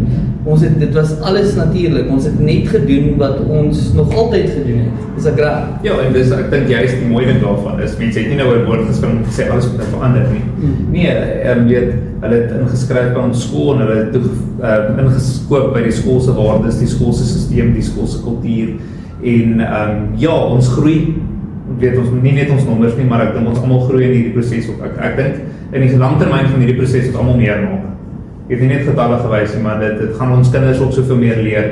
Dit was alles natuurlik. Ons het net gedoen wat ons nog altyd gedoen het. Is ek reg? Ja, en dis, ek dink juist die mooi ding daarvan is, mense het nie nou oor woord gespring om te sê alles moet verander nie. Nee, hulle het ingeskryf by ons skool en hulle het ingeskoop by die skoolse waardes, die skoolse sisteem, die skoolse kultuur, en ja, ons groei, ons nie net ons nommers nie, maar ek dink ons almal groei in hierdie proses ook. Ek dink in die langtermyn van hierdie proses ons almal meer maak. Ek het nie net getalle gewys nie, maar dit gaan ons kinders ook soveel meer leer.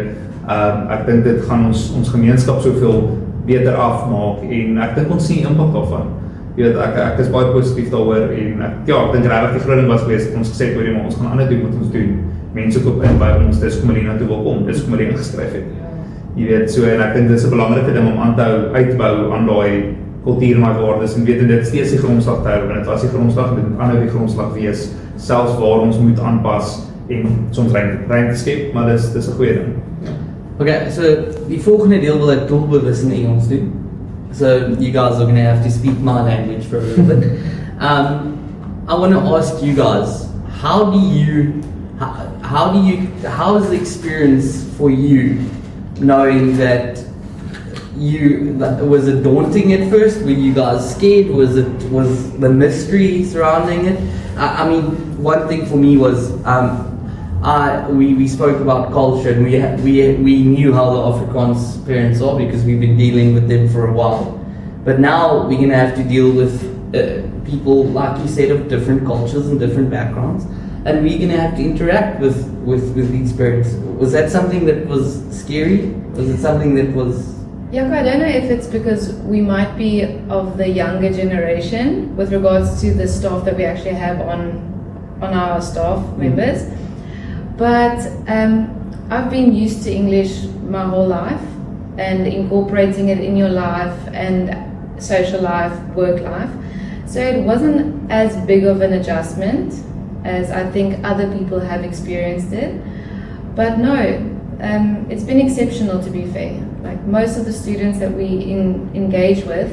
Ek dink dit gaan ons gemeenskap soveel beter afmaak, en ek dink ons sien impak daarvan. Jy weet, ek is baie positief daaroor, en ek dink regtig die groot ding was geweest, ons gesê het, maar ons gaan ander doen wat ons doen. Mense koop in by ons, dis kom hulle na toe wil kom, dis kom hulle ingeskryf het. Jy weet, so, en ek dink dit is 'n belangrike ding om aan te hou, uitbou aan daai kultuur en daai waardes, en weet en dit steeds die grondslag te hou, en dit was die grondslag, en dit moet aanhou die grondslag wees, selfs waar ons moet aanpas, en soms ruimte skep, maar dis 'n goeie ding. Okay, so die volgende deel wil ek doelbewus in Engels doen. So you guys are going to have to speak my language for a little bit. I want to ask you guys, how is the experience for you knowing that was it daunting at first? Were you guys scared? Was the mystery surrounding it? I mean, one thing for me was we spoke about culture, and we knew how the Afrikaans parents are because we've been dealing with them for a while. But now we're gonna have to deal with people, like you said, of different cultures and different backgrounds, and we're gonna have to interact with these parents. Was that something that was scary? Was it something that was? Yeah, I don't know if it's because we might be of the younger generation with regards to the staff that we actually have on our staff members. But I've been used to English my whole life and incorporating it in your life and social life, work life. So it wasn't as big of an adjustment as I think other people have experienced it. But no, it's been exceptional, to be fair. Like most of the students that we engage with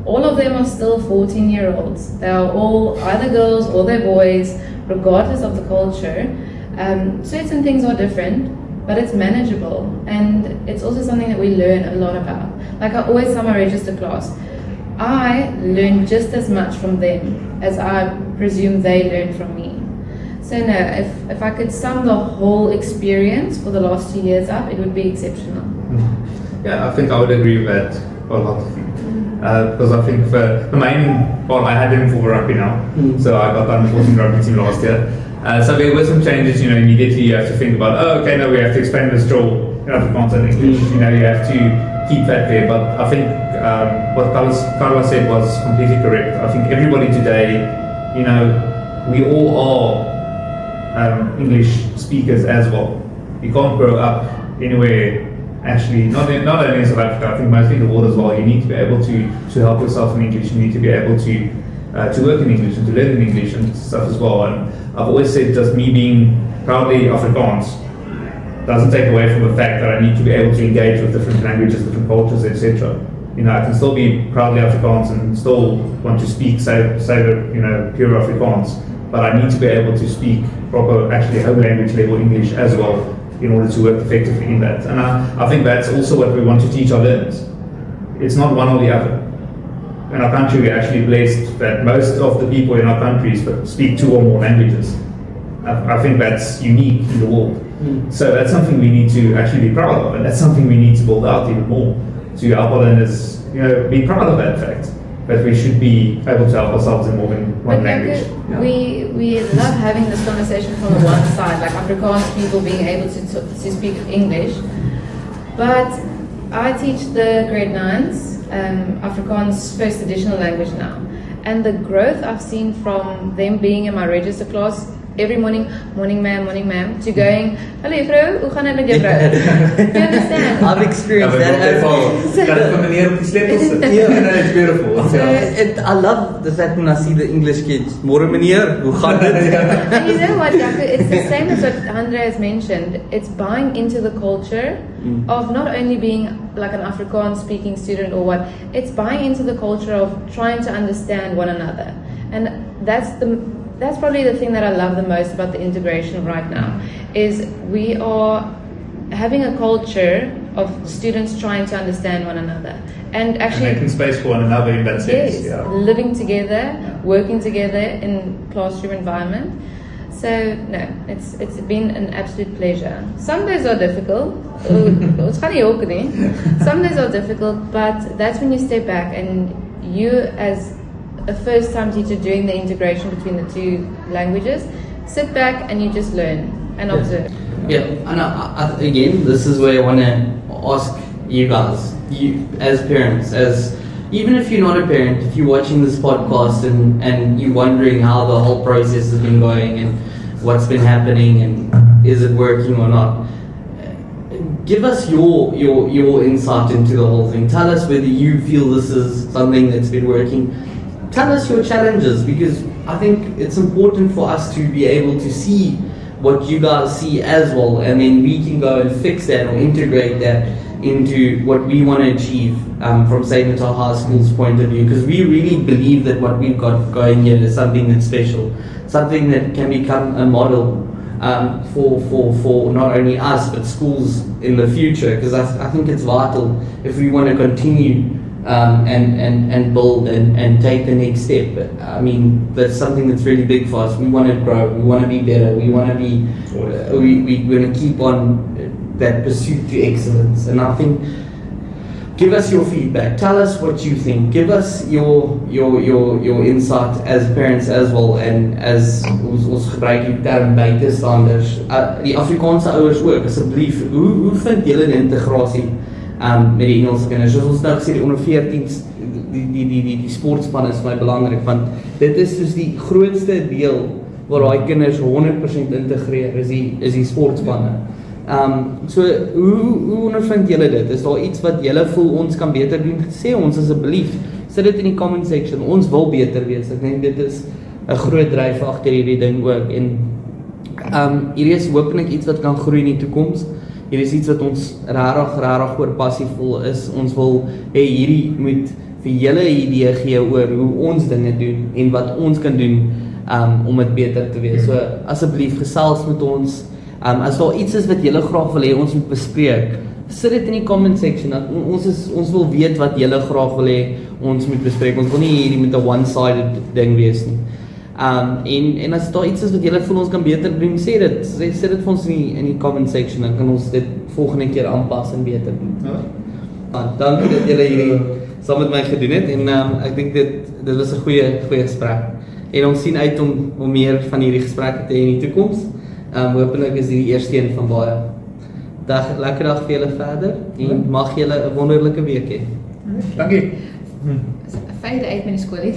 all of them are still 14-year-olds. They are all either girls or they're boys, regardless of the culture. Certain things are different, but it's manageable, and it's also something that we learn a lot about. Like I always tell my register class, I learn just as much from them as I presume they learn from me. So no, if I could sum the whole experience for the last 2 years up, it would be exceptional. Yeah, I think I would agree with that a lot. Because I think for the main part, I had him for rugby now, so I got done with the rugby team last year. So there were some changes, immediately you have to think about, now we have to expand this drill in Afrikaans and English, you have to keep that there. But I think what Carla said was completely correct. I think everybody today, we all are English speakers as well. You can't grow up anywhere, actually, not only in South Africa, I think mostly the world as well. You need to be able to help yourself in English, you need to be able to work in English and to learn in English and stuff as well. And I've always said just me being proudly Afrikaans doesn't take away from the fact that I need to be able to engage with different languages, different cultures, etc. I can still be proudly Afrikaans and still want to speak, say pure Afrikaans, but I need to be able to speak proper, actually home language level English as well in order to work effectively in that. And I think that's also what we want to teach our learners. It's not one or the other. In our country, we're actually blessed that most of the people in our countries speak 2 or more languages. I think that's unique in the world. So that's something we need to actually be proud of, and that's something we need to build out even more to help our learners, be proud of that fact. But we should be able to help ourselves in more than one language. We love having this conversation from the one side, like Afrikaans people being able to speak English. But I teach the grade 9s Afrikaans first additional language now. And the growth I've seen from them being in my register class every morning ma'am, to going, hello juffrou, hoe gaan dit met juffrou? You understand? I've experienced that. It's beautiful. I love the fact when I see the English kids, môre meneer, hoe gaan dit? And you know what, Jaco, it's the same as what Andre has mentioned. It's buying into the culture of not only being like an Afrikaans speaking student or what, it's buying into the culture of trying to understand one another. And that's probably the thing that I love the most about the integration right now, is we are having a culture of students trying to understand one another and actually making space for one another in that sense. Yes, living together, working together in classroom environment. So no, it's been an absolute pleasure. Some days are difficult. Some days are difficult, but that's when you step back and you, as a first-time teacher doing the integration between the 2 languages, sit back and you just learn and observe. Yeah, and again, this is where I want to ask you guys, you as parents, even if you're not a parent, if you're watching this podcast and you're wondering how the whole process has been going and what's been happening and is it working or not, give us your insight into the whole thing. Tell us whether you feel this is something that's been working. Tell us your challenges, because I think it's important for us to be able to see what you guys see as well, and then we can go and fix that or integrate that into what we want to achieve from St. Natal High School's point of view, because we really believe that what we've got going here is something that's special, something that can become a model for not only us but schools in the future, because I think it's vital if we want to continue and build and take the next step. I mean, that's something that's really big for us. We want to grow, we want to be better, we want to be, we want to keep on that pursuit to excellence. And I think, give us your feedback, tell us what you think, give us your insight as parents as well, and as ons gebruik die term buitestanders, die Afrikaanse ouers ook, asseblief, hoe vind julle die integrasie met die Engelse kinders? Soos ons nou gesê, die onder 14's, die sportspan is vir my belangrik, want dit is soos die grootste deel waar die kinders 100% integreer, is die sportspanne. So, hoe ondervind julle dit? Is daar iets wat julle voel ons kan beter doen? Sê ons asseblief, sit dit in die comment section, ons wil beter wees. Ek dink dit is 'n groot dryf agter hierdie ding ook, en hierdie is hopelik iets wat kan groei in die toekoms. Hier is iets wat ons rarig oor passievol is. Ons wil hierdie moet vir julle 'n idee gee oor hoe ons dinge doen en wat ons kan doen om dit beter te wees. So asseblief gesels met ons. As daar iets is wat julle graag wil hê ons moet bespreek, sit dit in die comment section. Ons wil weet wat julle graag wil hê ons moet bespreek. Ons wil nie hierdie met 'n one-sided ding wees nie. En as daar iets is wat julle voel ons kan beter doen, sê dit vir ons in die comment section, dan kan ons dit volgende keer aanpas en beter doen. Dankie dat julle hierdie saam met my gedoen het en ek dink dit was 'n goeie gesprek. En ons sien uit om meer van hierdie gesprekke te hê in die toekoms. Hopelik is hierdie eerste een van baie. Lekker dag vir julle verder en mag julle 'n wonderlike week hê. Dankie. Fyn uit met die skool het.